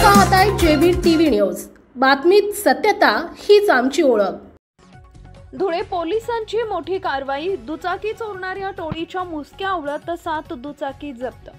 पाहताय JB TV news. बातमीत सत्यता हीच आमची ओळख। धुळे पोलिसांची मोठी कारवाई। दुचाकी चोरणाऱ्या टोळीच्या मुसक्या उडत 7 दुचाकी जप्त।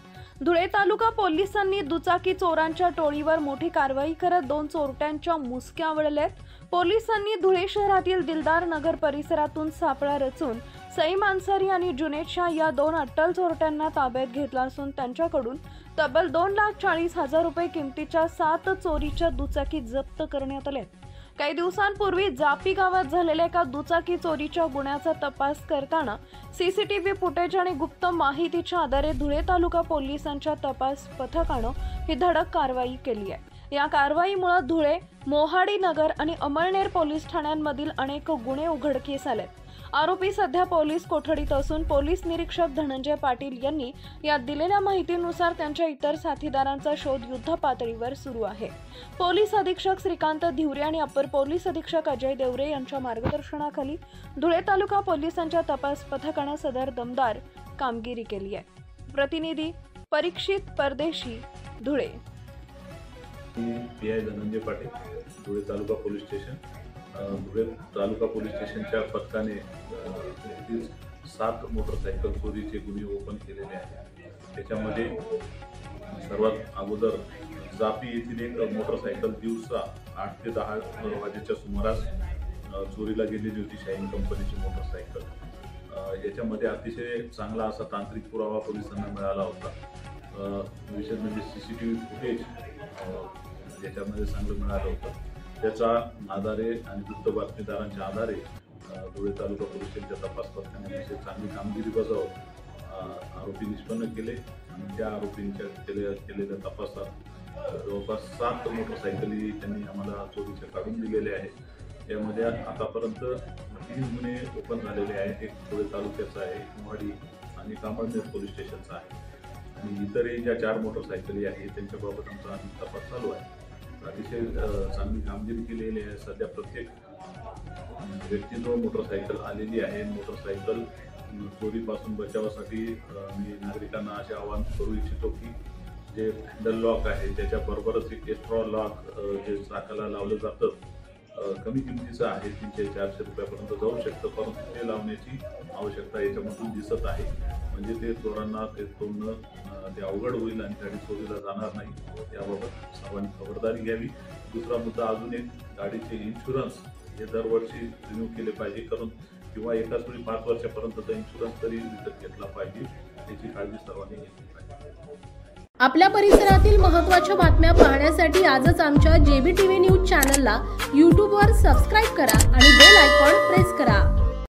धुळे तालुका पोलिसांनी दुचाकी चोरांच्या टोळीवर मोठी कारवाई करत 2 चोरट्यांच्या मुसक्या उडवल्यात। पोलिसांनी धुळे शहरातील दिलदार नगर परिसरातून सापळा रचून सईम अन्सारी आणि जुनेद शाह या 2 अट्टल चोरट्यांना ताब्यात घेतला असून त्यांच्याकडून तब्बल 2,40,000 रुपये किमतीच्या 7 चोरीच्या दुचाकी जप्त करण्यात आल्या। काही दिवसांपूर्वी जापी गावात झालेल्या एका दुचाकी चोरीच्या गुन्ह्याचा तपास करताना सीसीटीव्ही फुटेज आणि गुप्त माहितीच्या आधारे धुळे तालुका पोलिसांच्या तपास पथकाने ही धडक कारवाई केली आहे। या कारवाईमुळे धुळे, मोहाडी नगर आणि अमळनेर पोलीस ठाण्यांमधील अनेक गुन्हे उघडकीस आले। आरोपी सध्या पोलीस कोठडीत असून पोलीस निरीक्षक धनंजय पाटील यांनी या दिलेल्या माहितीनुसार त्यांच्या इतर साथीदारांचा शोध युद्ध पातळीवर सुरू आहे। पोलीस अधीक्षक श्रीकांत धिवरे आणि अपर पोलीस अधीक्षक अजय देवरे यांच्या मार्गदर्शनाखाली धुळे तालुका पोलिसांच्या तपास पथकाने सदर दमदार कामगिरी केली आहे। प्रतिनिधी परीक्षित परदेशी, धुळे। पीआय धनंजय पाटील, धुळे तालुका पोलीस स्टेशन। धुळे तालुका पोलीस स्टेशनच्या पथकाने 7 मोटरसायकल चोरीचे गुन्हे ओपन केलेले आहेत। त्याच्यामध्ये सर्वात अगोदर जापी येथील एक मोटरसायकल दिवसा 8 ते 10 वाजेच्या सुमारास चोरीला गेलेली होती, शाईन कंपनीची मोटरसायकल। याच्यामध्ये अतिशय चांगला असा तांत्रिक पुरावा पोलिसांना मिळाला होता। विशेष म्हणजे सीसीटीव्ही फुटेज याच्यामध्ये चांगलं मिळालं होतं। त्याच्या आधारे आणि गुप्त बातमीदारांच्या आधारे धुळे तालुका पोलीस स्टेशनच्या तपास पथकाने अतिशय चांगली कामगिरी बजावत आरोपी निष्पन्न केले आणि त्या आरोपींच्या केलेल्या तपासात जवळपास 7 मोटरसायकली त्यांनी आम्हाला चोरीच्या काढून दिलेल्या आहेत। यामध्ये आतापर्यंत 3 गुन्हे ओपन झालेले आहेत। एक धुळे तालुक्याचा आहे, मोहाडी आणि अमळनेर पोलीस स्टेशनचा आहे आणि इतरही ज्या 4 मोटरसायकली आहेत त्यांच्याबाबत आमचा तपास चालू आहे। अतिशय चांगली कामगिरी केलेली आहे। सध्या प्रत्येक व्यक्तीजवळ मोटरसायकल आलेली आहे। मोटरसायकल चोरीपासून बचावासाठी मी नागरिकांना असे आवाहन करू इच्छितो की जे हँडल लॉक आहे त्याच्याबरोबरच एक एक्स्ट्रा लॉक जे चाकाला लावलं जातं कमी किमतीचं आहे, 300-400 रुपयापर्यंत जाऊ शकतं, परंतु ते लावण्याची आवश्यकता याच्यामधून दिसत आहे। म्हणजे ते चोरांना ते तोडणं ते अवघड होईल आणि गाडी चोरीला जाणार नाही। याबाबत सर्वांनी खबरदारी घ्यावी। दुसरा मुद्दा अजून एक, गाडीचे इन्शुरन्स हे दरवर्षी रिन्यू केले पाहिजे, कारण किंवा एकाच वेळी 5 वर्षापर्यंतचा इन्शुरन्स तरी विकत घेतला पाहिजे, याची काळजी सर्वांनी घेतली पाहिजे। आपल्या परिसरातील महत्त्वाच्या बातम्या पाहण्यासाठी आजच आमच्या जेबी टीव्ही न्यूज चॅनलला YouTube वर सबस्क्राइब करा